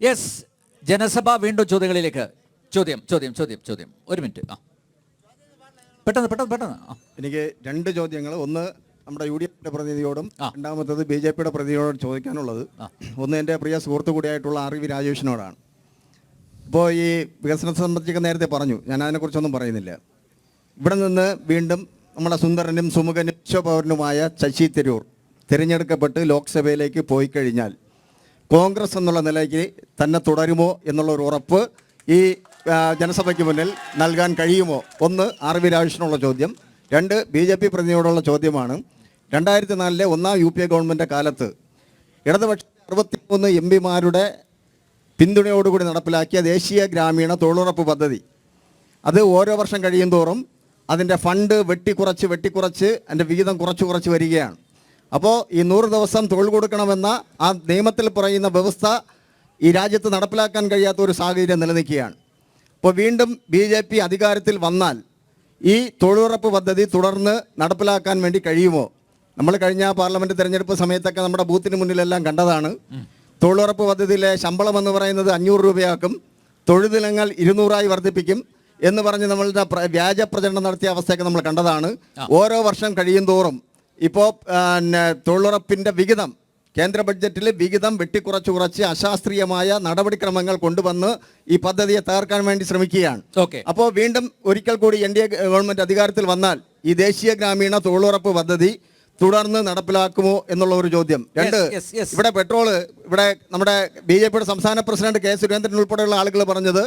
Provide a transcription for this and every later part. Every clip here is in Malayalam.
യെസ്, ജനസഭ വീണ്ടും ചോദ്യങ്ങളിലേക്ക്. ചോദ്യം ഒരു മിനിറ്റ്. പെട്ടെന്ന്. എനിക്ക് രണ്ട് ചോദ്യങ്ങൾ. ഒന്ന് നമ്മുടെ UDF പ്രതിനിധിയോടും രണ്ടാമത്തത് BJP പ്രതിനിധിയോടും ചോദിക്കാനുള്ളത്. ഒന്ന് എൻ്റെ പ്രിയ സുഹൃത്തു കൂടിയായിട്ടുള്ള RV രാജേഷിനോടാണ്. ഇപ്പോൾ ഈ വികസനത്തെ സംബന്ധിച്ചൊക്കെ നേരത്തെ പറഞ്ഞു, ഞാൻ അതിനെക്കുറിച്ചൊന്നും പറയുന്നില്ല. ഇവിടെ നിന്ന് വീണ്ടും നമ്മുടെ സുന്ദരനും സുമുഖനും വിശ്വപൗരനുമായ ശശി തരൂർ തിരഞ്ഞെടുക്കപ്പെട്ട് ലോക്സഭയിലേക്ക് പോയി കഴിഞ്ഞാൽ കോൺഗ്രസ് എന്നുള്ള നിലയ്ക്ക് തന്നെ തുടരുമോ എന്നുള്ളൊരു ഉറപ്പ് ഈ ജനസഭയ്ക്ക് മുന്നിൽ നൽകാൻ കഴിയുമോ? ഒന്ന് RV രാജേഷിനുള്ള ചോദ്യം. രണ്ട് BJP പ്രതിനിധിയോടുള്ള ചോദ്യമാണ്. 2004 ഒന്നാം UPA ഗവൺമെൻറ് കാലത്ത് ഇടതുപക്ഷ 63 MPമാരുടെ പിന്തുണയോടുകൂടി നടപ്പിലാക്കിയ ദേശീയ ഗ്രാമീണ തൊഴിലുറപ്പ് പദ്ധതി, അത് ഓരോ വർഷം കഴിയും തോറും അതിൻ്റെ ഫണ്ട് വെട്ടിക്കുറച്ച് അതിൻ്റെ വിഹിതം കുറച്ച് വരികയാണ്. അപ്പോൾ ഈ 100 ദിവസം തൊഴിൽ കൊടുക്കണമെന്ന ആ നിയമത്തിൽ പറയുന്ന വ്യവസ്ഥ ഈ രാജ്യത്ത് നടപ്പിലാക്കാൻ കഴിയാത്ത ഒരു സാഹചര്യം നിലനിൽക്കുകയാണ്. അപ്പോൾ വീണ്ടും BJP അധികാരത്തിൽ വന്നാൽ ഈ തൊഴിലുറപ്പ് പദ്ധതി തുടർന്ന് നടപ്പിലാക്കാൻ വേണ്ടി കഴിയുമോ? നമ്മൾ കഴിഞ്ഞ പാർലമെൻറ്റ് തിരഞ്ഞെടുപ്പ് സമയത്തൊക്കെ നമ്മുടെ ബൂത്തിന് മുന്നിലെല്ലാം കണ്ടതാണ്. തൊഴിലുറപ്പ് പദ്ധതിയിലെ ശമ്പളം എന്ന് പറയുന്നത് 500 രൂപയാക്കും, തൊഴിൽ ദിനങ്ങൾ 200 വർദ്ധിപ്പിക്കും എന്ന് പറഞ്ഞ് നമ്മളുടെ വ്യാജ പ്രചരണം നടത്തിയ അവസ്ഥയൊക്കെ നമ്മൾ കണ്ടതാണ്. ഓരോ വർഷം കഴിയും തോറും ഇപ്പോൾ തൊഴിലുറപ്പിൻ്റെ വിഹിതം, കേന്ദ്ര ബഡ്ജറ്റിൽ വിഹിതം വെട്ടിക്കുറച്ച് അശാസ്ത്രീയമായ നടപടിക്രമങ്ങൾ കൊണ്ടുവന്ന് ഈ പദ്ധതിയെ തകർക്കാൻ വേണ്ടി ശ്രമിക്കുകയാണ്. അപ്പോൾ വീണ്ടും ഒരിക്കൽ കൂടി NDA ഗവൺമെൻറ് അധികാരത്തിൽ വന്നാൽ ഈ ദേശീയ ഗ്രാമീണ തൊഴിലുറപ്പ് പദ്ധതി തുടർന്ന് നടപ്പിലാക്കുമോ എന്നുള്ള ഒരു ചോദ്യം. രണ്ട്, ഇവിടെ പെട്രോള്, ഇവിടെ നമ്മുടെ BJP സംസ്ഥാന പ്രസിഡന്റ് K. സുരേന്ദ്രൻ ഉൾപ്പെടെയുള്ള ആളുകൾ പറഞ്ഞത്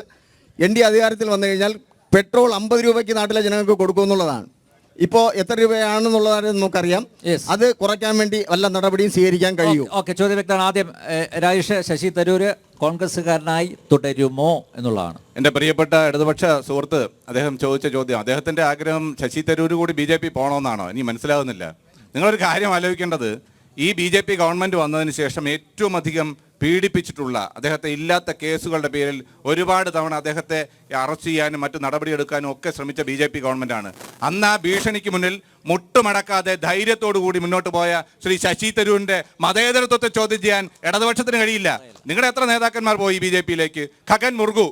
NDA അധികാരത്തിൽ വന്നു കഴിഞ്ഞാൽ പെട്രോൾ 50 രൂപയ്ക്ക് നാട്ടിലെ ജനങ്ങൾക്ക് കൊടുക്കുമെന്നുള്ളതാണ്. ഇപ്പോൾ എത്ര രൂപയാണെന്നുള്ളതാണ് നമുക്കറിയാം. അത് കുറയ്ക്കാൻ വേണ്ടി വല്ല നടപടിയും സ്വീകരിക്കാൻ കഴിയും? ചോദ്യം വ്യക്തമാണ്. ആദ്യം രാജേഷ്, ശശി തരൂർ കോൺഗ്രസ്സുകാരനായി തുടരുമോ എന്നുള്ളതാണ്. എൻ്റെ പ്രിയപ്പെട്ട ഇടതുപക്ഷ സുഹൃത്ത് അദ്ദേഹം ചോദിച്ച ചോദ്യം. അദ്ദേഹത്തിൻ്റെ ആഗ്രഹം ശശി തരൂർ കൂടി BJP പോകണമെന്നാണോ? എനിക്ക് മനസ്സിലാകുന്നില്ല. നിങ്ങളൊരു കാര്യം ആലോചിക്കേണ്ടത്, ഈ BJP ഗവൺമെൻറ് വന്നതിന് ശേഷം ഏറ്റവും അധികം പീഡിപ്പിച്ചിട്ടുള്ള, അദ്ദേഹത്തെ ഇല്ലാത്ത കേസുകളുടെ പേരിൽ ഒരുപാട് തവണ അദ്ദേഹത്തെ അറസ്റ്റ് ചെയ്യാനും മറ്റു നടപടിയെടുക്കാനും ഒക്കെ ശ്രമിച്ച BJP ഗവൺമെൻറ്റാണ്. അന്ന് ആ ഭീഷണിക്ക് മുന്നിൽ മുട്ടുമടക്കാതെ ധൈര്യത്തോടു കൂടി മുന്നോട്ട് പോയ ശ്രീ ശശി തരൂരിൻ്റെ മതേതരത്വത്തെ ചോദ്യം ചെയ്യാൻ ഇടതുപക്ഷത്തിന് കഴിയില്ല. നിങ്ങളുടെ എത്ര നേതാക്കന്മാർ പോയി BJPയിലേക്ക്? ഖഗൻ മുർഗു,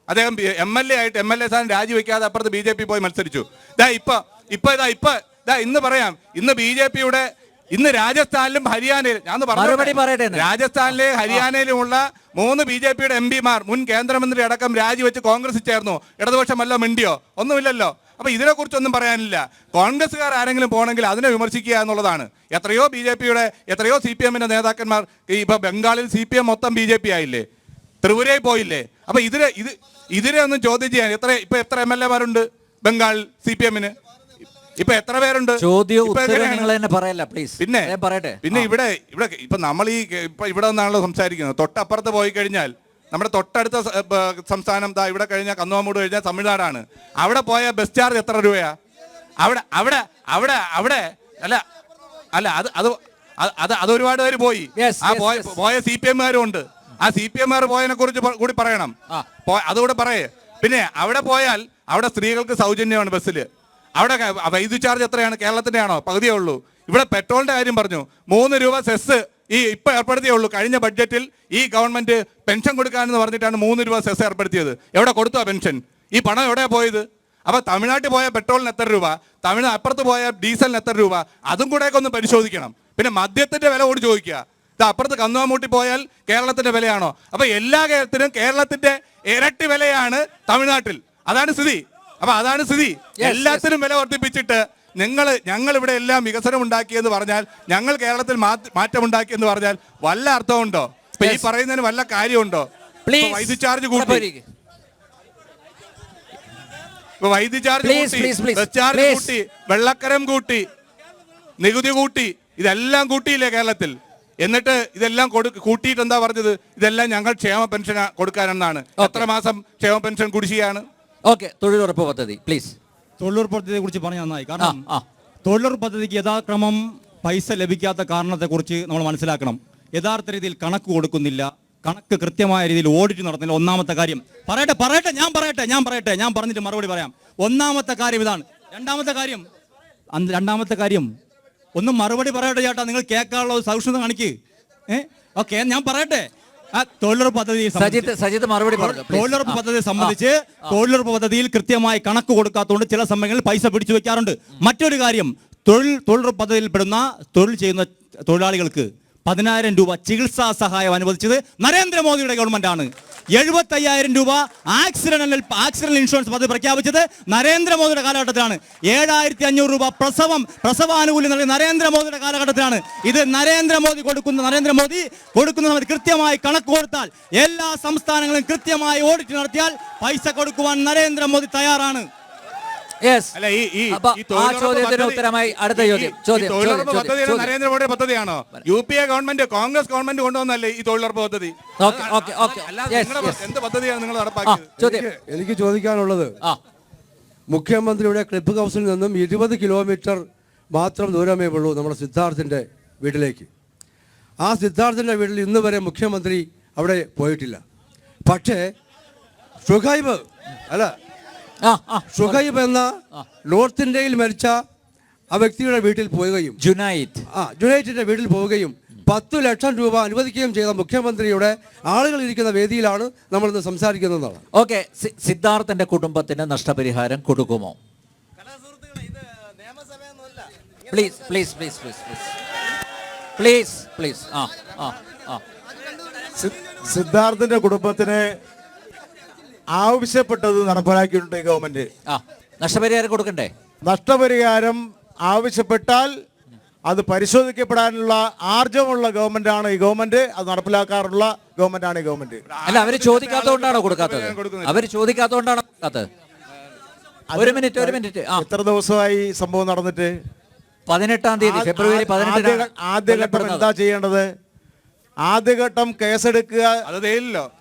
അദ്ദേഹം MLA ആയിട്ട് MLA സ്ഥാനം രാജിവെക്കാതെ അപ്പുറത്ത് BJP പോയി മത്സരിച്ചു. ഇന്ന് പറയാം, ഇന്ന് BJPയുടെ ഇന്ന് രാജസ്ഥാനിലും ഹരിയാനയിലും, രാജസ്ഥാനിലെ ഹരിയാനയിലുമുള്ള 3 BJPയുടെ MPമാർ, മുൻ കേന്ദ്രമന്ത്രി അടക്കം രാജിവെച്ച് കോൺഗ്രസിൽ ചേർന്നു. ഇടതുപക്ഷം വല്ലോ മിണ്ടിയോ? ഒന്നുമില്ലല്ലോ. അപ്പൊ ഇതിനെക്കുറിച്ചൊന്നും പറയാനില്ല. കോൺഗ്രസ്സുകാർ ആരെങ്കിലും പോകണമെങ്കിൽ അതിനെ വിമർശിക്കുക എന്നുള്ളതാണ്. എത്രയോ BJPയുടെ, എത്രയോ CPMന്റെ നേതാക്കന്മാർ, ഇപ്പൊ ബംഗാളിൽ CPM മൊത്തം BJP ആയില്ലേ, ത്രിപുരയിൽ പോയില്ലേ? അപ്പൊ ഇതിനെ ഒന്നും ചോദ്യം ചെയ്യാൻ എത്ര MLAമാരുണ്ട് ബംഗാൾ CPMന്? ഇപ്പൊ എത്ര പേരുണ്ട്? പിന്നെ ഇവിടെ ഇപ്പൊ നമ്മൾ ഇവിടെ നിന്നാണല്ലോ സംസാരിക്കുന്നത്. തൊട്ടപ്പുറത്ത് പോയി കഴിഞ്ഞാൽ നമ്മുടെ തൊട്ടടുത്ത സംസ്ഥാനം ഇവിടെ കഴിഞ്ഞാൽ കന്നുവാമൂട് കഴിഞ്ഞാൽ തമിഴ്നാടാണ്. അവിടെ പോയ ബസ് ചാർജ് എത്ര രൂപയാ? അവിടെ അത് ഒരുപാട് പേര് പോയി. ആ പോയ CPMകാരും ഉണ്ട്. ആ CPMകാർ പോയതിനെ കുറിച്ച് കൂടി പറയണം, അതുകൂടെ പറയേ. പിന്നെ അവിടെ പോയാൽ അവിടെ സ്ത്രീകൾക്ക് സൗജന്യമാണ് ബസ്സിൽ. അവിടെ വൈദ്യുതി ചാർജ് എത്രയാണ്? കേരളത്തിൻ്റെ ആണോ? പകുതിയേ ഉള്ളൂ. ഇവിടെ പെട്രോളിൻ്റെ കാര്യം പറഞ്ഞു, 3 രൂപ സെസ് ഇപ്പോൾ ഏർപ്പെടുത്തിയേ ഉള്ളൂ. കഴിഞ്ഞ ബഡ്ജറ്റിൽ ഈ ഗവൺമെൻറ് പെൻഷൻ കൊടുക്കാനെന്ന് പറഞ്ഞിട്ടാണ് 3 രൂപ സെസ് ഏർപ്പെടുത്തിയത്. എവിടെ കൊടുത്തോ പെൻഷൻ? ഈ പണം എവിടെയാണ് പോയത്? അപ്പോൾ തമിഴ്നാട്ടിൽ പോയ പെട്രോളിന് എത്ര രൂപ, അപ്പുറത്ത് പോയ ഡീസലിന് എത്ര രൂപ, അതും കൂടെയൊക്കെ ഒന്ന് പരിശോധിക്കണം. പിന്നെ മദ്യത്തിൻ്റെ വില കൂടി ചോദിക്കുക. അപ്പുറത്ത് കന്നുവാമൂട്ടി പോയാൽ കേരളത്തിൻ്റെ വിലയാണോ? അപ്പോൾ എല്ലാ കാര്യത്തിനും കേരളത്തിൻ്റെ ഇരട്ടി വിലയാണ് തമിഴ്നാട്ടിൽ. അതാണ് സ്ഥിതി. അപ്പൊ അതാണ് സ്ഥിതി. എല്ലാത്തിനും വില വർദ്ധിപ്പിച്ചിട്ട് ഞങ്ങൾ ഇവിടെ എല്ലാം വികസനം ഉണ്ടാക്കിയെന്ന് പറഞ്ഞാൽ, ഞങ്ങൾ കേരളത്തിൽ മാറ്റമുണ്ടാക്കിയെന്ന് പറഞ്ഞാൽ വല്ല അർത്ഥമുണ്ടോ? ഇപ്പൊ ഈ പറയുന്നതിന് വല്ല കാര്യമുണ്ടോ? വൈദ്യുതി ചാർജ് കൂട്ടി, ബസ് ചാർജ് കൂട്ടി, വെള്ളക്കരം കൂട്ടി, നികുതി കൂട്ടി, ഇതെല്ലാം കൂട്ടിയില്ലേ കേരളത്തിൽ? എന്നിട്ട് ഇതെല്ലാം കൂട്ടിയിട്ട് എന്താ പറഞ്ഞത്? ഇതെല്ലാം ഞങ്ങൾ ക്ഷേമ പെൻഷൻ കൊടുക്കാനെന്നാണ്. എത്ര മാസം ക്ഷേമ പെൻഷൻ കുടിശ്ശികയാണ്? തൊഴിലുറപ്പ് പദ്ധതി പ്ലീസ്. തൊഴിലുറപ്പ് പദ്ധതിയെ കുറിച്ച് പറഞ്ഞാൽ നന്നായി. കാരണം തൊഴിലുറപ്പ് പദ്ധതിക്ക് യഥാക്രമം പൈസ ലഭിക്കാത്ത കാരണത്തെക്കുറിച്ച് നമ്മൾ മനസ്സിലാക്കണം. യഥാർത്ഥ രീതിയിൽ കണക്ക് കൊടുക്കുന്നില്ല, കണക്ക് കൃത്യമായ രീതിയിൽ ഓഡിറ്റ് നടത്തുന്നില്ല. ഒന്നാമത്തെ കാര്യം ഞാൻ പറഞ്ഞിട്ട് മറുപടി പറയാം. ഒന്നാമത്തെ കാര്യം ഇതാണ്. രണ്ടാമത്തെ കാര്യം ഒന്നും മറുപടി പറയട്ടെ ചേട്ടാ, നിങ്ങൾ കേൾക്കാനുള്ള സഹിഷ്ണുത കാണിക്ക്. ഞാൻ പറയട്ടെ. തൊഴിലുറപ്പ് പദ്ധതി സജിത്ത് മറുപടി പറഞ്ഞു. തൊഴിലുറപ്പ് പദ്ധതി സംബന്ധിച്ച് തൊഴിലുറപ്പ് പദ്ധതിയിൽ കൃത്യമായി കണക്ക് കൊടുക്കാത്തതുകൊണ്ട് ചില സമയങ്ങളിൽ പൈസ പിടിച്ചു വെക്കാറുണ്ട്. മറ്റൊരു കാര്യം, തൊഴിലുറപ്പ് പദ്ധതിയിൽ പെടുന്ന തൊഴിൽ ചെയ്യുന്ന തൊഴിലാളികൾക്ക് 10,000 രൂപ ചികിത്സാ സഹായം അനുവദിച്ചത് നരേന്ദ്രമോദിയുടെ ഗവൺമെന്റാണ്. 75,000 രൂപ ആക്സിഡന്റ് ഇൻഷുറൻസ് പദ്ധതി പ്രഖ്യാപിച്ചത് നരേന്ദ്രമോദിയുടെ കാലഘട്ടത്തിലാണ്. 7,500 രൂപ പ്രസവാനുകൂല്യം നൽകിയ നരേന്ദ്രമോദിയുടെ കാലഘട്ടത്തിലാണ്. ഇത് നരേന്ദ്രമോദി കൊടുക്കുന്ന സമയത്ത് കൃത്യമായി കണക്ക് കൊടുത്താൽ, എല്ലാ സംസ്ഥാനങ്ങളും കൃത്യമായി ഓഡിറ്റ് നടത്തിയാൽ പൈസ കൊടുക്കുവാൻ നരേന്ദ്രമോദി തയ്യാറാണ്. ഉത്തരമായി അടുത്ത ചോദ്യം. നരേന്ദ്രമോദിയുടെ പദ്ധതിയാണോ? UPA ഗവൺമെന്റ്, കോൺഗ്രസ് ഗവൺമെന്റ് കൊണ്ടുവന്നല്ലേ ഈ തൊഴിലുറപ്പ് പദ്ധതി? എന്ത് പദ്ധതിയാണ് നിങ്ങൾ നടപ്പാക്കിയത്? എനിക്ക് ചോദിക്കാനുള്ളത്, മുഖ്യമന്ത്രിയുടെ ക്ലിപ്പ് ഹൗസിൽ നിന്നും 20 കിലോമീറ്റർ മാത്രം ദൂരമേ ഉള്ളൂ നമ്മുടെ സിദ്ധാർത്ഥിന്റെ വീട്ടിലേക്ക്. ആ സിദ്ധാർത്ഥിന്റെ വീട്ടിൽ ഇന്ന് വരെ മുഖ്യമന്ത്രി അവിടെ പോയിട്ടില്ല. പക്ഷേ ഷുഹൈബ് എന്ന നോർത്ത് ഇന്ത്യയിൽ മരിച്ച ആ വ്യക്തിയുടെ വീട്ടിൽ പോവുകയും ജുനൈറ്റിന്റെ വീട്ടിൽ പോവുകയും 10 ലക്ഷം രൂപ അനുവദിക്കുകയും ചെയ്ത മുഖ്യമന്ത്രിയുടെ ആളുകൾ ഇരിക്കുന്ന വേദിയിലാണ് നമ്മൾ ഇന്ന് സംസാരിക്കുന്നതാണ്. ഓക്കെ, സിദ്ധാർത്ഥന്റെ കുടുംബത്തിന് നഷ്ടപരിഹാരം കൊടുക്കുമോ? Please please please please please please സിദ്ധാർത്ഥന്റെ കുടുംബത്തിന് ആവശ്യപ്പെട്ടത് നടപ്പിലാക്കിയിട്ടുണ്ട് ഈ ഗവൺമെന്റ്. നഷ്ടപരിഹാരം കൊടുക്കണ്ടേ? നഷ്ടപരിഹാരം ആവശ്യപ്പെട്ടാൽ അത് പരിശോധിക്കപ്പെടാനുള്ള ആർജവമുള്ള ഗവൺമെന്റാണ് ഈ ഗവൺമെന്റ്. അത് നടപ്പിലാക്കാറുള്ള ഗവൺമെന്റാണ് ഈ ഗവൺമെന്റ്. അല്ല, അവര് ചോദിക്കാത്തതുകൊണ്ടാണോ കൊടുക്കാത്തത്? അവര് ചോദിക്കാത്തതുകൊണ്ടാണോ കൊടുക്കാത്തത്? ഒരു മിനിറ്റ്. എത്ര ദിവസമായി സംഭവം നടന്നിട്ട്? 18-ാം തീയതി ഫെബ്രുവരി 18. ആദ്യഘട്ടം എന്താ ചെയ്യേണ്ടത്? ആദ്യഘട്ടം കേസെടുക്കുക,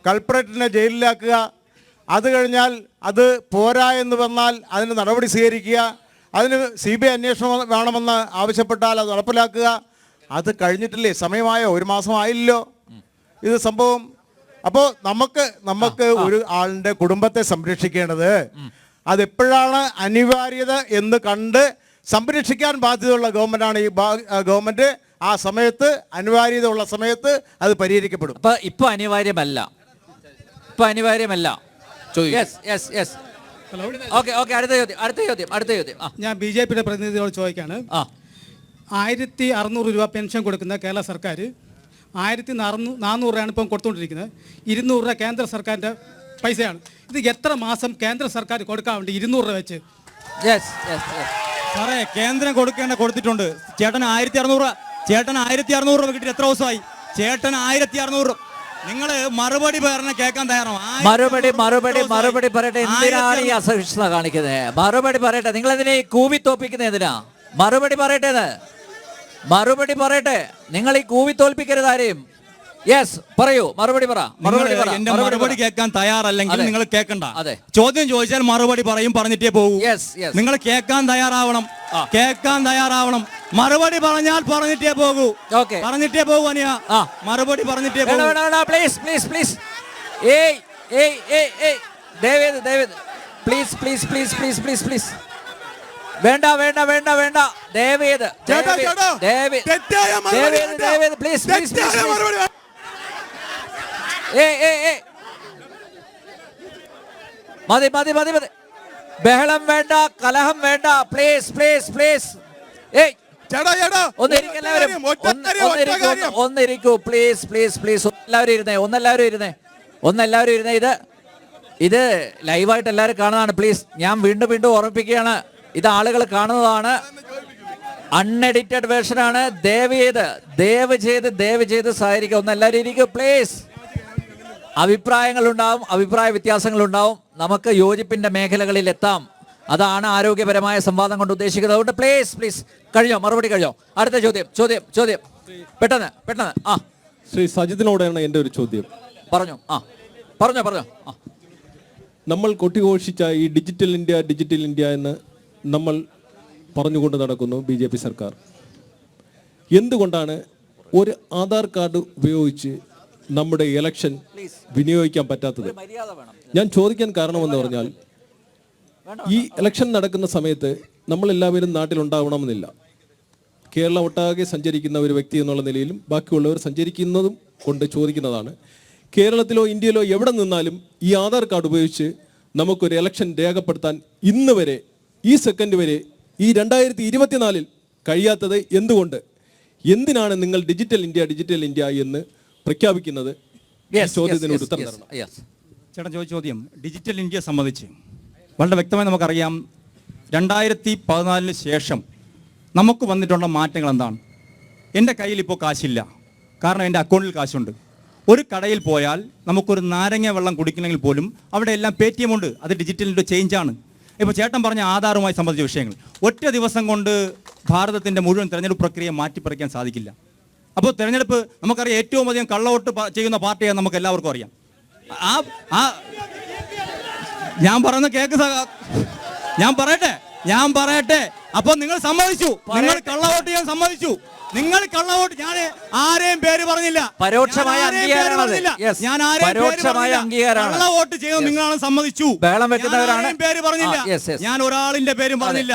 കൾപ്രേറ്റിനെ ജയിലിലാക്കുക. അത് കഴിഞ്ഞാൽ അത് പോരാ എന്ന് വന്നാൽ അതിന് നടപടി സ്വീകരിക്കുക. അതിന് CBI അന്വേഷണം വേണമെന്ന് ആവശ്യപ്പെട്ടാൽ അത് നടപ്പിലാക്കുക. അത് കഴിഞ്ഞിട്ടില്ലേ? സമയമായോ? 1 മാസമായില്ലോ ഇത് സംഭവം. അപ്പോൾ നമുക്ക് ഒരു ആളിൻ്റെ കുടുംബത്തെ സംരക്ഷിക്കേണ്ടത് അതെപ്പോഴാണ് അനിവാര്യത എന്ന് കണ്ട് സംരക്ഷിക്കാൻ ബാധ്യതയുള്ള ഗവൺമെന്റാണ് ഈ ഗവൺമെന്റ്. ആ സമയത്ത്, അനിവാര്യത ഉള്ള സമയത്ത് അത് പരിഹരിക്കപ്പെടും. ഇപ്പൊ അനിവാര്യമല്ല. അടുത്ത ചോദ്യം. ഞാൻ BJPയുടെ പ്രതിനിധിയോട് ചോദിക്കാണ്. 1,600 രൂപ പെൻഷൻ കൊടുക്കുന്ന കേരള സർക്കാർ 1,400 രൂപയാണ് ഇപ്പം കൊടുത്തുകൊണ്ടിരിക്കുന്നത്. 200 രൂപ കേന്ദ്ര സർക്കാരിൻ്റെ പൈസയാണ്. ഇത് എത്ര മാസം കേന്ദ്ര സർക്കാർ കൊടുക്കാറുണ്ട് 200 രൂപ വെച്ച്? സാറേ, കേന്ദ്രം കൊടുത്തിട്ടുണ്ട്. ചേട്ടൻ 1,600 രൂപ കിട്ടിയിട്ട് എത്ര ദിവസമായി? ചേട്ടൻ 1,600 രൂപ. നിങ്ങള് മറുപടി പറഞ്ഞ കേൾക്കാൻ തയ്യാറാണോ? മറുപടി പറയട്ടെ. എന്തിനാണ് ഈ അസഹിഷ്ണുത കാണിക്കുന്നത്? മറുപടി പറയട്ടെ. നിങ്ങൾ എന്തിനാ ഈ കൂവി തോപ്പിക്കുന്നത്? എന്തിനാ? മറുപടി പറയട്ടെ. നിങ്ങൾ ഈ കൂവി തോൽപ്പിക്കരുത് ആരെയും. പറയൂ, മറുപടി പറ. എന്റെ മറുപടി കേൾക്കാൻ തയ്യാറല്ലെങ്കിൽ നിങ്ങൾ കേൾക്കണ്ട. ചോദ്യം ചോദിച്ചാൽ മറുപടി പറഞ്ഞിട്ടേ പോകൂ. നിങ്ങൾ കേൾക്കാൻ തയ്യാറാവണം. മറുപടി പറഞ്ഞാൽ പറഞ്ഞിട്ടേ പോകൂ. അനിയ. മറുപടി പറഞ്ഞിട്ടേ പോകൂ. പ്ലീസ് വേണ്ട. ദയവേത് പ്ലീസ്. മതി. ബഹളം വേണ്ട, കലഹം വേണ്ട. പ്ലീസ്. ഒന്നിരിക്കൂ പ്ലീസ്. ഒന്നെല്ലാവരും ഇരുന്നേ. ഇത് ലൈവായിട്ട് എല്ലാവരും കാണുന്നതാണ്. പ്ലീസ്, ഞാൻ വീണ്ടും ഓർമ്മിപ്പിക്കുകയാണ്. ഇത് ആളുകൾ കാണുന്നതാണ്. അൺഎഡിറ്റഡ് വേർഷനാണ്. ദയവ് ചെയ്ത് സഹകരിക്കുക. ഒന്നെല്ലാവരും ഇരിക്കൂ പ്ലീസ്. അഭിപ്രായങ്ങളുണ്ടാവും, അഭിപ്രായ വ്യത്യാസങ്ങളുണ്ടാവും. നമുക്ക് യോജിപ്പിന്റെ മേഖലകളിൽ എത്താം. അതാണ് ആരോഗ്യപരമായ സംവാദം കൊണ്ട് ഉദ്ദേശിക്കുന്നത്. അതുകൊണ്ട് പ്ലീസ്. കഴിഞ്ഞോ? മറുപടി കഴിഞ്ഞോ? അടുത്ത ചോദ്യം. പെട്ടെന്ന്. ശ്രീ സജിത്തിനോടാണ് എൻ്റെ ഒരു ചോദ്യം. പറഞ്ഞോ. നമ്മൾ കൊട്ടിഘോഷിച്ച ഈ ഡിജിറ്റൽ ഇന്ത്യ എന്ന് നമ്മൾ പറഞ്ഞുകൊണ്ട് നടക്കുന്നു BJP സർക്കാർ. എന്തുകൊണ്ടാണ് ഒരു ആധാർ കാർഡ് ഉപയോഗിച്ച് നമ്മുടെ ഇലക്ഷൻ വിനിയോഗിക്കാൻ പറ്റാത്തത്? ഞാൻ ചോദിക്കാൻ കാരണമെന്ന് പറഞ്ഞാൽ, ഈ ഇലക്ഷൻ നടക്കുന്ന സമയത്ത് നമ്മളെല്ലാവരും നാട്ടിലുണ്ടാവണമെന്നില്ല. കേരളം ഒട്ടാകെ സഞ്ചരിക്കുന്ന ഒരു വ്യക്തി എന്നുള്ള നിലയിലും ബാക്കിയുള്ളവർ സഞ്ചരിക്കുന്നതും കൊണ്ട് ചോദിക്കുന്നതാണ്. കേരളത്തിലോ ഇന്ത്യയിലോ എവിടെ നിന്നാലും ഈ ആധാർ കാർഡ് ഉപയോഗിച്ച് നമുക്കൊരു ഇലക്ഷൻ രേഖപ്പെടുത്താൻ ഇന്ന് വരെ, ഈ സെക്കൻഡ് വരെ, ഈ 2024 കഴിയാത്തത് എന്തുകൊണ്ട്? എന്തിനാണ് നിങ്ങൾ ഡിജിറ്റൽ ഇന്ത്യ എന്ന് പ്രഖ്യാപിക്കുന്നത്? ചോദ്യത്തിന് ഉത്തരം തരണം. ചേട്ടൻ ചോദിച്ച ചോദ്യം ഡിജിറ്റൽ ഇന്ത്യയെ സംബന്ധിച്ച് വളരെ വ്യക്തമായി നമുക്കറിയാം. 2014 ശേഷം നമുക്ക് വന്നിട്ടുള്ള മാറ്റങ്ങൾ എന്താണ്? എൻ്റെ കയ്യിൽ ഇപ്പോൾ കാശില്ല, കാരണം എൻ്റെ അക്കൗണ്ടിൽ കാശുണ്ട്. ഒരു കടയിൽ പോയാൽ നമുക്കൊരു നാരങ്ങ വെള്ളം കുടിക്കണമെങ്കിൽ പോലും അവിടെ എല്ലാം PayTM ഉണ്ട്. അത് ഡിജിറ്റലിൻ്റെ ചേഞ്ചാണ്. ഇപ്പോൾ ചേട്ടൻ പറഞ്ഞ ആധാറുമായി സംബന്ധിച്ച വിഷയങ്ങൾ ഒറ്റ ദിവസം കൊണ്ട് ഭാരതത്തിൻ്റെ മുഴുവൻ തെരഞ്ഞെടുപ്പ് പ്രക്രിയ മാറ്റിപ്പറിക്കാൻ സാധിക്കില്ല. അപ്പോൾ തെരഞ്ഞെടുപ്പ് നമുക്കറിയാം, ഏറ്റവും അധികം കള്ളവോട്ട് ചെയ്യുന്ന പാർട്ടിയാണ് നമുക്ക് എല്ലാവർക്കും അറിയാം. ഞാൻ പറയുന്ന കേക്ക്, ഞാൻ പറയട്ടെ. അപ്പൊ നിങ്ങൾ സമ്മതിച്ചു, നിങ്ങൾ കള്ളവോട്ട് ചെയ്യാൻ സമ്മതിച്ചു. നിങ്ങൾ കള്ളവോട്ട്, ഞാൻ ആരെയും പേര് പറഞ്ഞില്ല, പരോക്ഷമായ അംഗീകാരമാണ്. കള്ളവോട്ട് ചെയ്യുന്നത് നിങ്ങളാണ് സമ്മതിച്ചു. പേര് പറഞ്ഞില്ല, ഞാൻ ഒരാളിന്റെ പേരും പറഞ്ഞില്ല,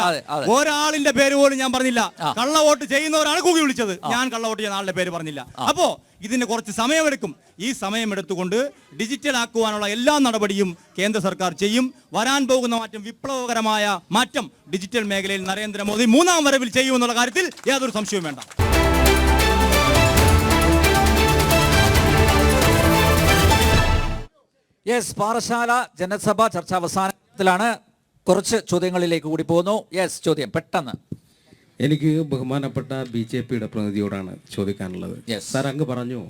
ഒരാളിന്റെ പേര് പോലും ഞാൻ പറഞ്ഞില്ല. കള്ളവോട്ട് ചെയ്യുന്നവരാണ് കൂകി വിളിച്ചത്, ഞാൻ കള്ളവോട്ട് ചെയ്യുന്ന ആളുടെ പേര് പറഞ്ഞില്ല. അപ്പോ ഇതിന് കുറച്ച് സമയമെടുക്കും. ഈ സമയമെടുത്തുകൊണ്ട് ഡിജിറ്റൽ ആക്കുവാനുള്ള എല്ലാ നടപടിയും കേന്ദ്ര സർക്കാർ ചെയ്യും. വരാൻ പോകുന്ന മാറ്റം, വിപ്ലവകരമായ മാറ്റം ഡിജിറ്റൽ മേഖലയിൽ നരേന്ദ്രമോദി 3ാം വരവിൽ ചെയ്യുമെന്നുള്ള കാര്യത്തിൽ യാതൊരു സംശയവും വേണ്ട. യെസ്, പാറശാല ജനസഭ ചർച്ച അവസാനത്തിലാണ്. കുറച്ച് ചോദ്യങ്ങളിലേക്ക് കൂടി പോകുന്നു. യെസ്, ചോദ്യം പെട്ടെന്ന്. എനിക്ക് ബഹുമാനപ്പെട്ട BJPയുടെ പ്രതിനിധിയോടാണ് ചോദിക്കാനുള്ളത്. സാർ, അങ്ങ് പറഞ്ഞു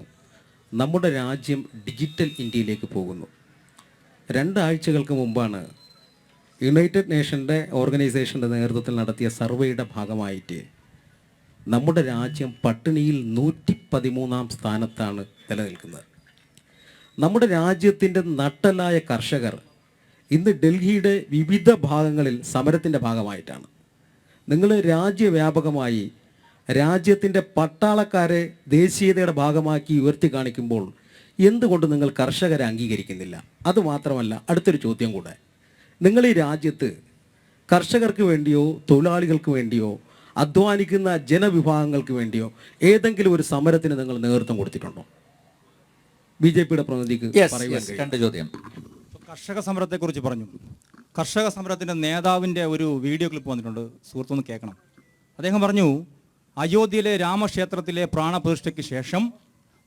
നമ്മുടെ രാജ്യം ഡിജിറ്റൽ ഇന്ത്യയിലേക്ക് പോകുന്നു. 2 ആഴ്ചകൾക്ക് മുമ്പാണ് യുണൈറ്റഡ് നേഷൻ്റെ ഓർഗനൈസേഷൻ്റെ നേതൃത്വത്തിൽ നടത്തിയ സർവേയുടെ ഭാഗമായിട്ട് നമ്മുടെ രാജ്യം പട്ടിണിയിൽ 113ാം സ്ഥാനത്താണ് നിലനിൽക്കുന്നത്. നമ്മുടെ രാജ്യത്തിൻ്റെ നട്ടലായ കർഷകർ ഇന്ന് ഡൽഹിയുടെ വിവിധ ഭാഗങ്ങളിൽ സമരത്തിൻ്റെ ഭാഗമായിട്ടാണ്. നിങ്ങൾ രാജ്യവ്യാപകമായി രാജ്യത്തിൻ്റെ പട്ടാളക്കാരെ ദേശീയതയുടെ ഭാഗമാക്കി ഉയർത്തി കാണിക്കുമ്പോൾ എന്തുകൊണ്ട് നിങ്ങൾ കർഷകരെ അംഗീകരിക്കുന്നില്ല? അതുമാത്രമല്ല, അടുത്തൊരു ചോദ്യം കൂടെ. നിങ്ങൾ ഈ രാജ്യത്ത് കർഷകർക്ക് വേണ്ടിയോ തൊഴിലാളികൾക്ക് വേണ്ടിയോ അധ്വാനിക്കുന്ന ജനവിഭാഗങ്ങൾക്ക് വേണ്ടിയോ ഏതെങ്കിലും ഒരു സമരത്തിന് നിങ്ങൾ നേതൃത്വം കൊടുത്തിട്ടുണ്ടോ? BJPയുടെ പ്രതിനിധിക്ക് രണ്ട് ചോദ്യം. കർഷക സമരത്തെക്കുറിച്ച് പറഞ്ഞു. കർഷക സമരത്തിൻ്റെ നേതാവിൻ്റെ ഒരു വീഡിയോ ക്ലിപ്പ് വന്നിട്ടുണ്ട്, സുഹൃത്തൊന്ന് കേൾക്കണം. അദ്ദേഹം പറഞ്ഞു, അയോധ്യയിലെ രാമക്ഷേത്രത്തിലെ പ്രാണപ്രതിഷ്ഠയ്ക്ക് ശേഷം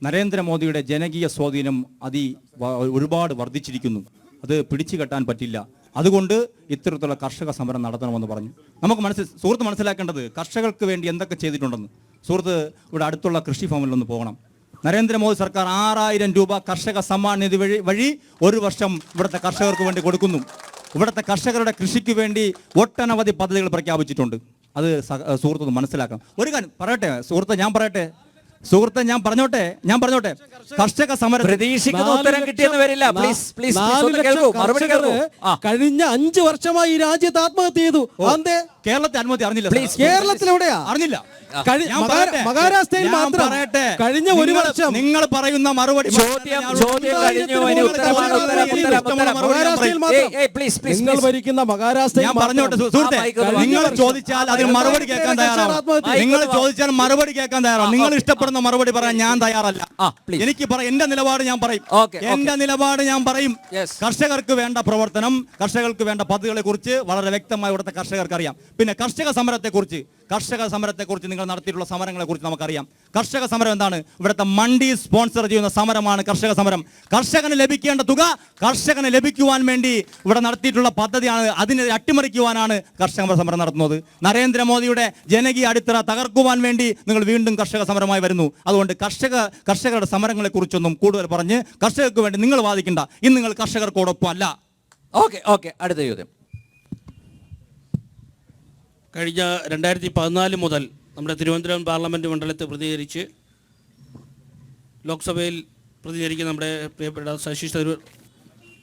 നരേന്ദ്രമോദിയുടെ ജനകീയ സ്വാധീനം ഒരുപാട് വർദ്ധിച്ചിരിക്കുന്നു, അത് പിടിച്ചു കെട്ടാൻ പറ്റില്ല, അതുകൊണ്ട് ഇത്തരത്തിലുള്ള കർഷക സമരം നടത്തണമെന്ന് പറഞ്ഞു. നമുക്ക് സുഹൃത്ത് മനസ്സിലാക്കേണ്ടത് കർഷകർക്ക് വേണ്ടി എന്തൊക്കെ ചെയ്തിട്ടുണ്ടെന്ന്. സുഹൃത്ത് ഇവിടെ അടുത്തുള്ള കൃഷി ഫാമിലൊന്ന് പോകണം. നരേന്ദ്രമോദി സർക്കാർ 6000 രൂപ കർഷക സമ്മാൻ നിധി വഴി ഒരു വർഷം ഇവിടുത്തെ കർഷകർക്ക് വേണ്ടി കൊടുക്കുന്നു. ഇവിടുത്തെ കർഷകരുടെ കൃഷിക്ക് വേണ്ടി ഒട്ടനവധി പദ്ധതികൾ പ്രഖ്യാപിച്ചിട്ടുണ്ട്. അത് സുഹൃത്ത് മനസ്സിലാക്കണം. ഒരു കാര്യം പറയട്ടെ സുഹൃത്തെ, ഞാൻ പറഞ്ഞോട്ടെ. കർഷക സമരം പ്രതീക്ഷിക്കുന്ന ഉത്തരം കിട്ടിയെന്ന് വരില്ല. കഴിഞ്ഞ 5 വർഷമായി ഈ രാജ്യത്ത് ആത്മഹത്യ ചെയ്തു. കേരളത്തെ അനുമതി അറിഞ്ഞില്ല. കേരളത്തിലെവിടെയാ? അറിഞ്ഞില്ല. മഹാരാഷ്ട്രയിൽ മാത്രം കഴിഞ്ഞ ഒരു വർഷം നിങ്ങൾ പറയുന്ന മറുപടി നിങ്ങൾ ഭരിക്കുന്ന മഹാരാഷ്ട്രയിൽ ഞാൻ പറഞ്ഞോട്ടെ സുഹൃത്തെ, നിങ്ങൾ ചോദിച്ചാൽ അതിന് മറുപടി കേൾക്കാൻ തയ്യാറാണ്. നിങ്ങൾ ചോദിച്ചാൽ മറുപടി കേൾക്കാൻ തയ്യാറാണ്. നിങ്ങൾ ഇഷ്ടപ്പെടുന്ന മറുപടി പറയാൻ ഞാൻ തയ്യാറല്ല. എനിക്ക് എന്റെ നിലപാട് ഞാൻ പറയും. കർഷകർക്ക് വേണ്ട പ്രവർത്തനം, കർഷകർക്ക് വേണ്ട പദ്ധതികളെ കുറിച്ച് വളരെ വ്യക്തമായി ഇവിടുത്തെ കർഷകർക്ക് അറിയാം. പിന്നെ കർഷക സമരത്തെക്കുറിച്ച് നിങ്ങൾ നടത്തിയിട്ടുള്ള സമരങ്ങളെ കുറിച്ച് നമുക്കറിയാം. കർഷക സമരം എന്താണ്? ഇവിടുത്തെ മണ്ഡി സ്പോൺസർ ചെയ്യുന്ന സമരമാണ് കർഷക സമരം. കർഷകന് ലഭിക്കേണ്ട തുക കർഷകന് ലഭിക്കുവാൻ വേണ്ടി ഇവിടെ നടത്തിയിട്ടുള്ള പദ്ധതിയാണ്. അതിനെ അട്ടിമറിക്കുവാനാണ് കർഷക സമരം നടത്തുന്നത്. നരേന്ദ്രമോദിയുടെ ജനകീയ അടിത്തറ തകർക്കുവാൻ വേണ്ടി നിങ്ങൾ വീണ്ടും കർഷക സമരമായി വരുന്നു. അതുകൊണ്ട് കർഷകരുടെ സമരങ്ങളെ കുറിച്ചൊന്നും കൂടുതൽ പറഞ്ഞ് കർഷകർക്ക് വേണ്ടി നിങ്ങൾ വാദിക്കണ്ട. ഇന്ന് നിങ്ങൾ കർഷകർക്കോടൊപ്പം അല്ല. ഓക്കെ, അടുത്ത ചോദ്യം. കഴിഞ്ഞ 2014 മുതൽ നമ്മുടെ തിരുവനന്തപുരം പാർലമെൻറ്റ് മണ്ഡലത്തെ പ്രതിനിധീകരിച്ച് ലോക്സഭയിൽ പ്രതിനിധീകരിക്കുന്ന നമ്മുടെ പ്രിയപ്പെട്ട ശശി തരൂർ,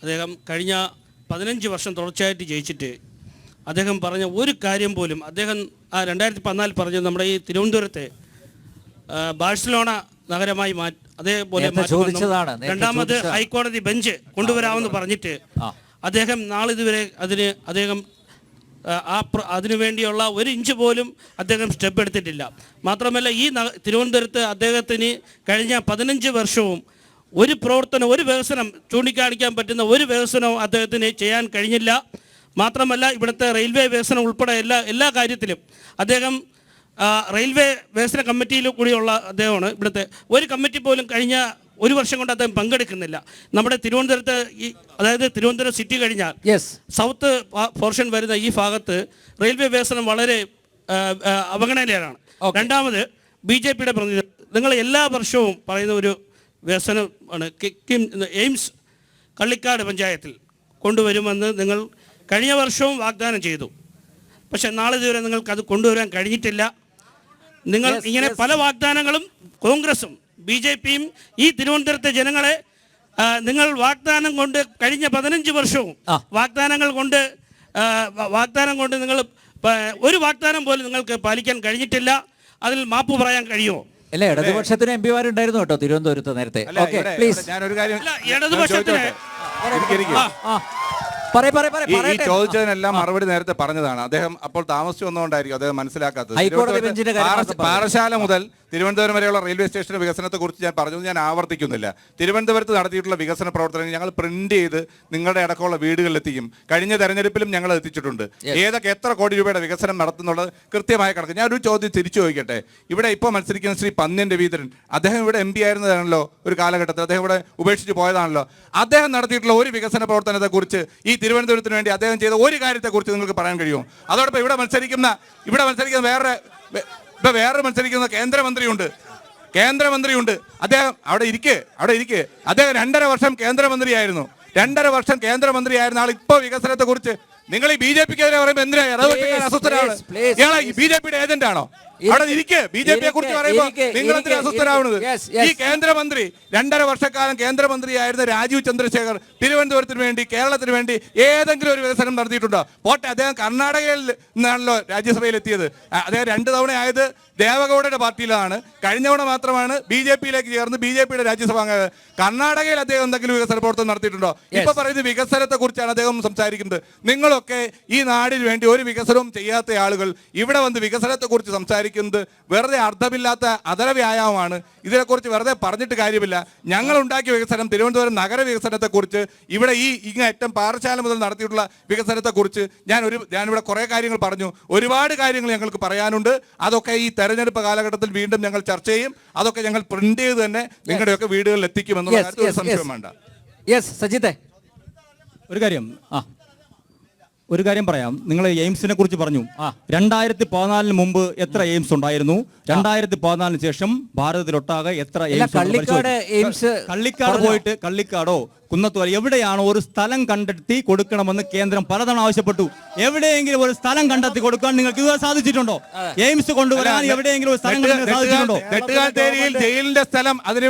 അദ്ദേഹം കഴിഞ്ഞ 15 വർഷം തുടർച്ചയായിട്ട് ജയിച്ചിട്ട് അദ്ദേഹം പറഞ്ഞ ഒരു കാര്യം പോലും, അദ്ദേഹം 2014 പറഞ്ഞത് നമ്മുടെ ഈ തിരുവനന്തപുരത്തെ ബാഴ്സലോണ നഗരമായി അതേപോലെ രണ്ടാമത് ഹൈക്കോടതി ബെഞ്ച് കൊണ്ടുവരാമെന്ന് പറഞ്ഞിട്ട് അദ്ദേഹം നാളിതുവരെ അതിനുവേണ്ടിയുള്ള 1 ഇഞ്ച് പോലും അദ്ദേഹം സ്റ്റെപ്പ് എടുത്തിട്ടില്ല. മാത്രമല്ല ഈ തിരുവനന്തപുരത്ത് അദ്ദേഹത്തിന് കഴിഞ്ഞ 15 വർഷവും ഒരു പ്രവർത്തനം, ഒരു വികസനം ചൂണ്ടിക്കാണിക്കാൻ പറ്റുന്ന ഒരു വികസനവും അദ്ദേഹത്തിന് ചെയ്യാൻ കഴിഞ്ഞില്ല. മാത്രമല്ല ഇവിടുത്തെ റെയിൽവേ വികസനം ഉൾപ്പെടെ എല്ലാ കാര്യത്തിലും അദ്ദേഹം റെയിൽവേ വികസന കമ്മിറ്റിയിൽ കൂടിയുള്ള അദ്ദേഹമാണ്. ഇവിടുത്തെ ഒരു കമ്മിറ്റി പോലും കഴിഞ്ഞ ഒരു വർഷം കൊണ്ട് അദ്ദേഹം പങ്കെടുക്കുന്നില്ല. നമ്മുടെ തിരുവനന്തപുരത്ത് അതായത് തിരുവനന്തപുരം സിറ്റി കഴിഞ്ഞാൽ സൗത്ത് പോർഷൻ വരുന്ന ഈ ഭാഗത്ത് റെയിൽവേ വികസനം വളരെ അവഗണനയിലാണ്. രണ്ടാമത് BJPയുടെ പ്രതിനിധി, നിങ്ങൾ എല്ലാ വർഷവും പറയുന്ന ഒരു വികസനമാണ് എയിംസ് കള്ളിക്കാട് പഞ്ചായത്തിൽ കൊണ്ടുവരുമെന്ന് നിങ്ങൾ കഴിഞ്ഞ വർഷവും വാഗ്ദാനം ചെയ്തു. പക്ഷെ നാളെ ഇതുവരെ നിങ്ങൾക്ക് അത് കൊണ്ടുവരാൻ കഴിഞ്ഞിട്ടില്ല. നിങ്ങൾ ഇങ്ങനെ പല വാഗ്ദാനങ്ങളും കോൺഗ്രസും BJPയും ഈ തിരുവനന്തപുരത്തെ ജനങ്ങളെ നിങ്ങൾ വാഗ്ദാനം കൊണ്ട് കഴിഞ്ഞ 15 വർഷവും വാഗ്ദാനം കൊണ്ട് നിങ്ങൾ ഒരു വാഗ്ദാനം പോലും നിങ്ങൾക്ക് പാലിക്കാൻ കഴിഞ്ഞിട്ടില്ല. അതിൽ മാപ്പ് പറയാൻ കഴിയുമോ? അല്ല, ഇടതുപക്ഷത്തിന് MP മാരുണ്ടായിരുന്നു കേട്ടോ തിരുവനന്തപുരത്ത് നേരത്തെ. ഇടതുപക്ഷത്തിന് ഈ ചോദിച്ചതിനെല്ലാം മറുപടി നേരത്തെ പറഞ്ഞതാണ്. അദ്ദേഹം അപ്പോൾ താമസിച്ചു വന്നുകൊണ്ടായിരിക്കും അദ്ദേഹം മനസ്സിലാക്കാത്തത്. പാറശാല മുതൽ തിരുവനന്തപുരം വരെയുള്ള റെയിൽവേ സ്റ്റേഷന്റെ വികസനത്തെ കുറിച്ച് ഞാൻ പറഞ്ഞു, ഞാൻ ആവർത്തിക്കുന്നില്ല. തിരുവനന്തപുരത്ത് നടത്തിയിട്ടുള്ള വികസന പ്രവർത്തനങ്ങൾ ഞങ്ങൾ പ്രിന്റ് ചെയ്ത് നിങ്ങളുടെ അടക്കമുള്ള വീടുകളിലെത്തിക്കും. കഴിഞ്ഞ തെരഞ്ഞെടുപ്പിലും ഞങ്ങൾ എത്തിച്ചിട്ടുണ്ട്. ഏതൊക്കെ എത്ര കോടി രൂപയുടെ വികസനം നടത്തുന്നുള്ളത് കൃത്യമായ കണക്ക്. ഞാൻ ഒരു ചോദ്യം തിരിച്ചു ചോദിക്കട്ടെ. ഇവിടെ ഇപ്പോൾ മത്സരിക്കുന്ന ശ്രീ പന്ന്യൻ രവീന്ദ്രൻ, അദ്ദേഹം ഇവിടെ MP ആയിരുന്നതാണല്ലോ ഒരു കാലഘട്ടത്തിൽ, അദ്ദേഹം ഇവിടെ ഉപേക്ഷിച്ച് പോയതാണല്ലോ. അദ്ദേഹം നടത്തിയിട്ടുള്ള ഒരു വികസന പ്രവർത്തനത്തെ കുറിച്ച്, ഈ തിരുവനന്തപുരത്തിന് വേണ്ടി അദ്ദേഹം ചെയ്ത ഒരു കാര്യത്തെക്കുറിച്ച് നിങ്ങൾക്ക് പറയാൻ കഴിയുമോ? അതോടൊപ്പം ഇവിടെ മത്സരിക്കുന്ന വേറെ മത്സരിക്കുന്ന കേന്ദ്രമന്ത്രിയുണ്ട്. അദ്ദേഹം അവിടെ ഇരിക്കെ അദ്ദേഹം 2.5 വർഷം കേന്ദ്രമന്ത്രിയായിരുന്നു. 2.5 വർഷം കേന്ദ്രമന്ത്രിയായിരുന്ന ആൾ ഇപ്പോൾ വികസനത്തെ കുറിച്ച് നിങ്ങൾ ഈ BJPക്കെതിരെ പറയുമ്പോൾ എന്തിനാ അസ്വസ്ഥരാണ്? ഇയാളെ BJPയുടെ ഏജന്റ് ആണോ? അവിടെ ഇരിക്കെ BJPയെ കുറിച്ച് പറയുമ്പോൾ നിങ്ങൾ എന്തിനാ അസ്വസ്ഥരാവുന്നത്? ഈ കേന്ദ്രമന്ത്രി 2.5 വർഷക്കാലം കേന്ദ്രമന്ത്രിയായിരുന്ന രാജീവ് ചന്ദ്രശേഖർ തിരുവനന്തപുരത്തിന് വേണ്ടി, കേരളത്തിന് വേണ്ടി ഏതെങ്കിലും ഒരു വികസനം നടത്തിയിട്ടുണ്ടോ? പോട്ടെ, അദ്ദേഹം കർണാടകയിൽ നിന്നാണല്ലോ രാജ്യസഭയിൽ എത്തിയത്. അദ്ദേഹം 2 തവണ ആയത് ദേവഗൌഡയുടെ പാർട്ടിയിലാണ്. കഴിഞ്ഞ തവണ മാത്രമാണ് BJPയിലേക്ക് ചേർന്ന് BJPയുടെ രാജ്യസഭ അംഗം. കർണാടകയിൽ അദ്ദേഹം എന്തെങ്കിലും വികസന പ്രവർത്തനം നടത്തിയിട്ടുണ്ടോ? ഇപ്പൊ പറയുന്നത് വികസനത്തെ കുറിച്ചാണ് അദ്ദേഹം സംസാരിക്കുന്നത്. നിങ്ങളൊക്കെ ഈ നാടിന് വേണ്ടി ഒരു വികസനവും ചെയ്യാത്ത ആളുകൾ ഇവിടെ വന്ന് വികസനത്തെ കുറിച്ച് സംസാരിക്കുന്നത് വെറുതെ അർത്ഥമില്ലാത്ത അതര വ്യായാമമാണ്. ഇതിനെക്കുറിച്ച് വെറുതെ പറഞ്ഞിട്ട് കാര്യമില്ല. ഞങ്ങൾ ഉണ്ടാക്കിയ വികസനം, തിരുവനന്തപുരം നഗര വികസനത്തെ കുറിച്ച്, ഇവിടെ ഈ ഇങ്ങേറ്റം പാറശാല മുതൽ നടത്തിയിട്ടുള്ള വികസനത്തെ കുറിച്ച് ഞാനിവിടെ കുറെ കാര്യങ്ങൾ പറഞ്ഞു. ഒരുപാട് കാര്യങ്ങൾ ഞങ്ങൾക്ക് പറയാനുണ്ട്. അതൊക്കെ ഈ തെരഞ്ഞെടുപ്പ് കാലഘട്ടത്തിൽ വീണ്ടും ഞങ്ങൾ ചർച്ച ചെയ്യും. അതൊക്കെ ഞങ്ങൾ പ്രിന്റ് ചെയ്ത് തന്നെ നിങ്ങളുടെയൊക്കെ വീടുകളിൽ എത്തിക്കുമെന്നുള്ള കാര്യത്തിൽ സംശയം വേണ്ട. സജിത്തെ, ഒരു കാര്യം പറയാം. നിങ്ങൾ എയിംസിനെ കുറിച്ച് പറഞ്ഞു. 2014 മുമ്പ് എത്ര എയിംസ് ഉണ്ടായിരുന്നു? 2014 ശേഷം ഭാരതത്തിലൊട്ടാകെ എത്ര എയിംസ്? കള്ളിക്കാടോ കുന്നത്തൂർ എവിടെയാണോ ഒരു സ്ഥലം കണ്ടെത്തി കൊടുക്കണമെന്ന് കേന്ദ്രം പലതവണ ആവശ്യപ്പെട്ടു. എവിടെയെങ്കിലും ഒരു സ്ഥലം കണ്ടെത്തി കൊടുക്കാൻ നിങ്ങൾക്ക് ഇതുവരെ സാധിച്ചിട്ടുണ്ടോ? എയിംസ് കൊണ്ടുവരാൻ എവിടെയെങ്കിലും ഒരു സ്ഥലം സാധിച്ചിട്ടുണ്ടോ? നെട്ടുകാൽത്തേരിയിൽ ജയിലിന്റെ സ്ഥലം അതിന്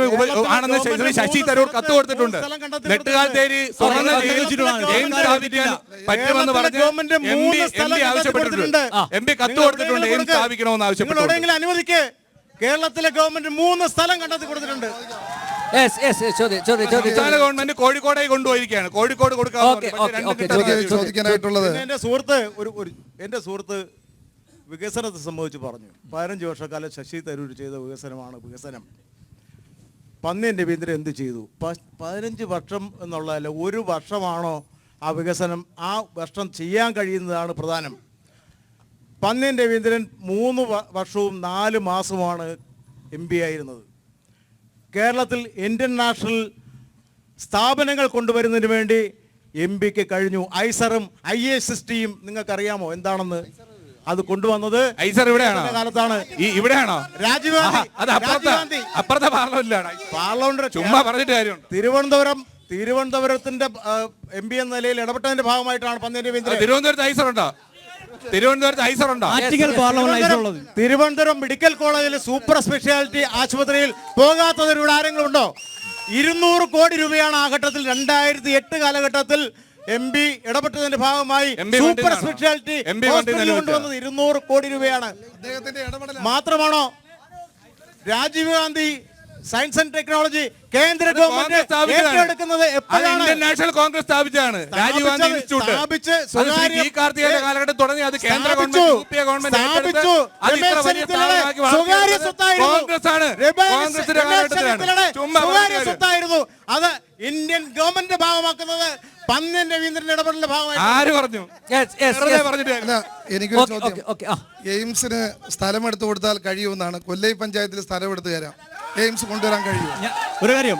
ആണെന്ന് ശശി തരൂർ കത്ത് കൊടുത്തിട്ടുണ്ട്. നെട്ടുകാൽത്തേരി പറ്റുമെന്ന് പറഞ്ഞ് MP ആവശ്യപ്പെട്ടിട്ടുണ്ട്. MP കത്ത് കൊടുത്തിട്ടുണ്ട്. എയിംസ് സ്ഥാപിക്കണമെന്ന് ആവശ്യപ്പെട്ടു. അനുവദിക്ക്. കേരളത്തിലെ ഗവൺമെന്റ് 3 സ്ഥലം കണ്ടെത്തി കൊടുത്തിട്ടുണ്ട്. സംസ്ഥാന ഗവൺമെന്റ് കോഴിക്കോടേക്ക് കൊണ്ടുപോയിരിക്കുകയാണ്. കോഴിക്കോട് ചോദിക്കാനായിട്ടുള്ളത് എന്റെ സുഹൃത്ത് വികസനത്തെ സംബന്ധിച്ച് പറഞ്ഞു. 15 വർഷക്കാലം ശശി തരൂർ ചെയ്ത വികസനമാണ് വികസനം. പന്ന്യൻ രവീന്ദ്രൻ എന്ത് ചെയ്തു? 15 വർഷം എന്നുള്ളതല്ല, ഒരു വർഷമാണോ ആ വികസനം? ആ വർഷം ചെയ്യാൻ കഴിയുന്നതാണ് പ്രധാനം. പന്ന്യൻ രവീന്ദ്രൻ 3 വർഷവും 4 മാസവുമാണ് MP ആയിരുന്നത്. കേരളത്തിൽ ഇന്റർനാഷണൽ സ്ഥാപനങ്ങൾ കൊണ്ടുവരുന്നതിന് വേണ്ടി MPക്ക് കഴിഞ്ഞു. ഐസറും IASSTയും നിങ്ങൾക്കറിയാമോ എന്താണെന്ന്? അത് കൊണ്ടുവന്നത് കാലത്താണ്. ഇവിടെയാണോ? രാജീവ് ഗാന്ധി പാർലമെന്റ് ചുമ്മാ പറഞ്ഞിട്ട് കാര്യമുണ്ട്. തിരുവനന്തപുരത്തിന്റെ MP എന്ന നിലയിൽ ഇടപെട്ടതിന്റെ ഭാഗമായിട്ടാണ് പന്ന്യൻ രവീന്ദ്രൻ. തിരുവനന്തപുരത്ത് ഐസറുണ്ടോ? തിരുവനന്തപുരം മെഡിക്കൽ കോളേജിൽ സൂപ്പർ സ്പെഷ്യാലിറ്റി ആശുപത്രിയിൽ പോകാത്തവർ ഇവിടെ ആരെങ്കിലും ഉണ്ടോ? 200 കോടി രൂപയാണ് ആ ഘട്ടത്തിൽ 2008 കാലഘട്ടത്തിൽ MP ഇടപെട്ടതിന്റെ ഭാഗമായി സൂപ്പർ സ്പെഷ്യാലിറ്റി കൊണ്ടുവന്നത് 200 കോടി രൂപയാണ്. മാത്രമാണോ Rajiv Gandhi science and technology കേന്ദ്ര ഗവൺമെന്റ് ഏറ്റെടുക്കുന്നത് എപ്പോഴാണ്? ഇന്ത്യൻ നാഷണൽ കോൺഗ്രസ് സ്ഥാപിച്ചതാണ്. രാജീവ് ഗാന്ധി ഇൻസ്റ്റിറ്റ്യൂട്ട് ഈ കാർത്തികയുടെ കാലഘട്ടം തുടങ്ങി. അത് കേന്ദ്ര ഗവൺമെന്റ് സ്വകാര്യ സ്വത്തായിരുന്നു. അത് ഇന്ത്യൻ ഗവൺമെന്റ് ഭാഗമാക്കുന്നത് പന്ന്യൻ രവീന്ദ്രന്റെ ഇടപെടലിന്റെ ഭാഗമായി. ആര് പറഞ്ഞു? എനിക്കൊരു ചോദ്യം. എയിംസിന് സ്ഥലം എടുത്തു കൊടുത്താൽ കഴിയുമെന്നാണ്. കൊല്ലൈ പഞ്ചായത്തിൽ സ്ഥലം എടുത്തു തരാം, എയിംസ് കൊണ്ടുവരാൻ കഴിയും. ഒരു കാര്യം,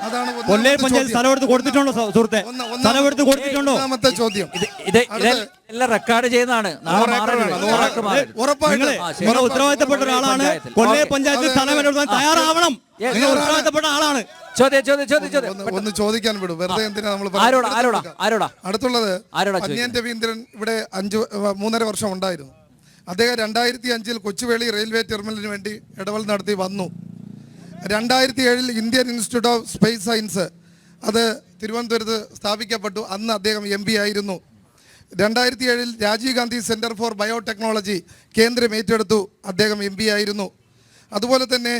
കൊല്ലൈ പഞ്ചായത്ത് സ്ഥലം എടുത്ത് കൊടുത്തിട്ടുണ്ടോ സുഹൃത്തെ? സ്ഥലം എടുത്ത് കൊടുത്തിട്ടുണ്ടോ? ഒന്നാമത്തെ ചോദ്യം. ഇതെല്ലാം റെക്കോർഡ് ചെയ്യുന്നതാണ്. നിങ്ങൾ ഉത്തരവാദിത്തപ്പെട്ട ഒരാളാണ്. കൊല്ലൈ പഞ്ചായത്ത് സ്ഥലം എടുക്കാൻ തയ്യാറാവണം. നിങ്ങൾ ഉത്തരവാദിത്തപ്പെട്ട ആളാണ്. ഒന്ന് ചോദിക്കാൻ വിടും, വെറുതെ എന്തിനാ നമ്മൾ. അടുത്തുള്ളത് പന്ന്യൻ രവീന്ദ്രൻ ഇവിടെ 3.5 വർഷം ഉണ്ടായിരുന്നു. അദ്ദേഹം 2005 കൊച്ചുവേളി റെയിൽവേ ടെർമിനലിന് വേണ്ടി ഇടപെടൽ നടത്തി വന്നു. 2007 Indian Institute of Space Science അത് തിരുവനന്തപുരത്ത് സ്ഥാപിക്കപ്പെട്ടു. അന്ന് അദ്ദേഹം MP ആയിരുന്നു. 2007 Rajiv Gandhi Centre for Biotechnology കേന്ദ്രം ഏറ്റെടുത്തു. അദ്ദേഹം MP ആയിരുന്നു. അതുപോലെ തന്നെ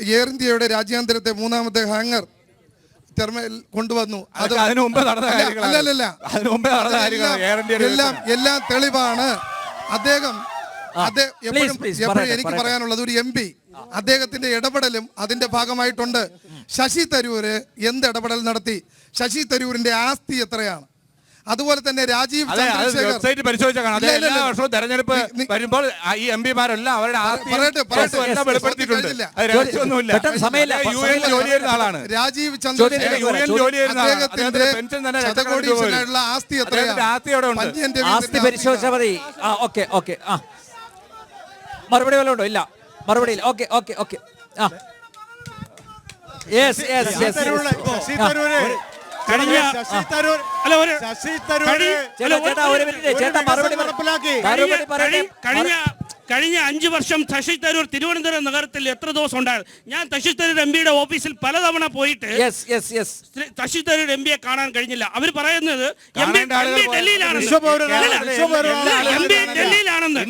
എയർ ഇന്ത്യയുടെ രാജ്യാന്തരത്തെ 3ാമത്തെ ഹാങ്ങർ ടെർമിനൽ കൊണ്ടുവന്നു. എല്ലാം തെളിവാണ്. അദ്ദേഹം എനിക്ക് പറയാനുള്ളത്, ഒരു MP അദ്ദേഹത്തിന്റെ ഇടപെടലും അതിന്റെ ഭാഗമായിട്ടുണ്ട്. ശശി തരൂര് എന്ത് ഇടപെടൽ നടത്തി? ശശി തരൂരിന്റെ ആസ്തി എത്രയാണ്? അതുപോലെ തന്നെ രാജീവ് വെബ്സൈറ്റ് പരിശോധിച്ചാൽ കാണാം. എല്ലാ വർഷവും തെരഞ്ഞെടുപ്പ് വരുമ്പോൾ ഈ MP-മാരെല്ലാം അവരുടെ വെളിപ്പെടുത്തിയിട്ടുണ്ട്. ആളാണ് രാജീവ് ചന്ദ്രശേഖരനുള്ള ആസ്തി എത്രയാണ്? ആസ്തി പരിശോധിച്ചാൽ മതി. ഓക്കെ മറുപടി വല്ലതും ഉണ്ടോ? ഇല്ല, മറുപടി ഇല്ല. ഓക്കെ കഴിഞ്ഞ 5 വർഷം ശശി തരൂർ തിരുവനന്തപുരം നഗരത്തിൽ എത്ര ദിവസം ഉണ്ടായിരുന്നു? ഞാൻ ശശി തരൂർ MP-യുടെ ഓഫീസിൽ പലതവണ പോയിട്ട് ശശി തരൂർ MP-യെ കാണാൻ കഴിഞ്ഞില്ല. അവർ പറയുന്നത് MP ഡൽഹിയിലാണെന്ന്.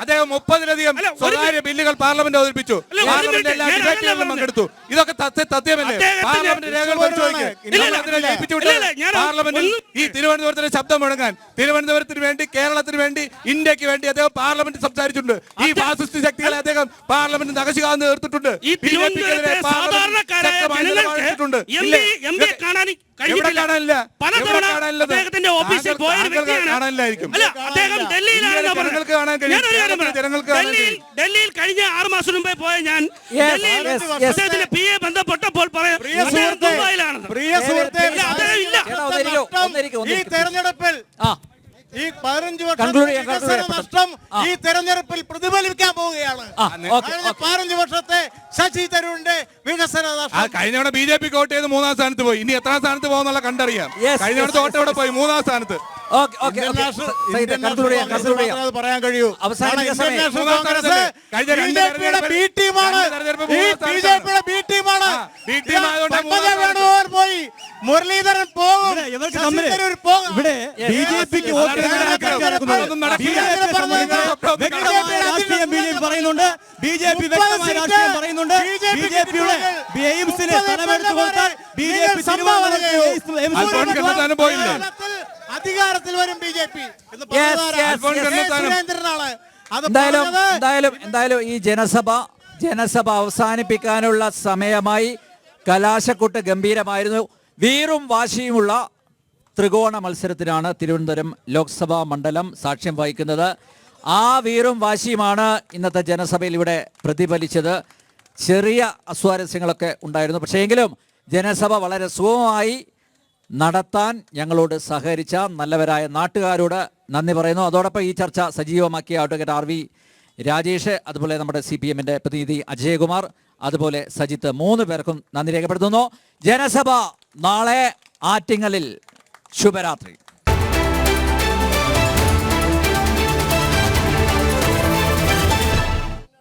അദ്ദേഹം 30-ലധികം സ്വകാര്യ ബില്ലുകൾ പാർലമെന്റ് അവതരിപ്പിച്ചു. പാർലമെന്റ് എല്ലാ ഡിബേറ്റുകളിലും പങ്കെടുത്തു. ഇതൊക്കെ തത്വമല്ലേ? പാർലമെന്റ് രേഖകൾ പരിശോധിക്കുക. പാർലമെന്റിൽ ഈ തിരുവനന്തപുരത്തിന് ശബ്ദം മുഴങ്ങാൻ, തിരുവനന്തപുരത്തിന് വേണ്ടി, കേരളത്തിന് വേണ്ടി, ഇന്ത്യക്ക് വേണ്ടി അദ്ദേഹം പാർലമെന്റിൽ സംസാരിച്ചിട്ടുണ്ട്. ഈ ഫാസിസ്റ്റ് ശക്തികളെ അദ്ദേഹം പാർലമെന്റ് നഖശിഖാന്ന് തീർത്തിട്ടുണ്ട്. ഡൽഹിയിൽ കഴിഞ്ഞ 6 മാസം മുമ്പേ പോയ ഞാൻ PA ബന്ധപ്പെട്ടപ്പോൾ ഈ തെരഞ്ഞെടുപ്പിൽ ഈ 15 വർഷത്തെ നഷ്ടം ഈ തെരഞ്ഞെടുപ്പിൽ പ്രതിഫലിക്കാൻ പോവുകയാണ്. 15 വർഷത്തെ ശശി തരൂരിന്റെ വികസന നഷ്ടം. കഴിഞ്ഞ BJP വോട്ട് ചെയ്ത് 3ാം സ്ഥാനത്ത് പോയി. ഇനി എത്രാം സ്ഥാനത്ത് പോകുന്നുള്ള കണ്ടറിയാം. കഴിഞ്ഞ വോട്ട് ഇവിടെ പോയി 3ാം സ്ഥാനത്ത്. പറയാൻ കഴിയൂ. പോയി മുരളീധരൻ പോകും. ഇവിടെ BJP-ക്ക് വോട്ട് പറയുന്നുണ്ട്. BJP വ്യക്തമായ രാഷ്ട്രീയം പറയുന്നുണ്ട്. BJP-യുടെ എയിംസിന് സ്ഥലമെടുത്ത് കൊടുത്താൽ BJP അധികാരത്തിൽ വരും. BJP എന്തായാലും ഈ ജനസഭ അവസാനിപ്പിക്കാനുള്ള സമയമായി. കലാശക്കൊട്ട് ഗംഭീരമായിരുന്നു. വീറും വാശിയുമുള്ള ത്രികോണ മത്സരത്തിനാണ് തിരുവനന്തപുരം ലോക്സഭാ മണ്ഡലം സാക്ഷ്യം വഹിക്കുന്നത്. ആ വീറും വാശിയുമാണ് ഇന്നത്തെ ജനസഭയിൽ ഇവിടെ പ്രതിഫലിച്ചത്. ചെറിയ അസ്വാരസ്യങ്ങളൊക്കെ ഉണ്ടായിരുന്നു. പക്ഷേ എങ്കിലും ജനസഭ വളരെ സുഗമമായി നടത്താൻ ഞങ്ങളോട് സഹകരിച്ച നല്ലവരായ നാട്ടുകാരോട് നന്ദി പറയുന്നു. അതോടൊപ്പം ഈ ചർച്ച സജീവമാക്കിയ അഡ്വക്കേറ്റ് RV രാജേഷ്, അതുപോലെ നമ്മുടെ CPM-ന്റെ പ്രതിനിധി അജയകുമാർ, അതുപോലെ സജിത്ത്, 3 പേർക്കും നന്ദി രേഖപ്പെടുത്തുന്നു. ജനസഭ നാളെ ആറ്റിങ്ങലിൽ. ശുഭരാത്രി.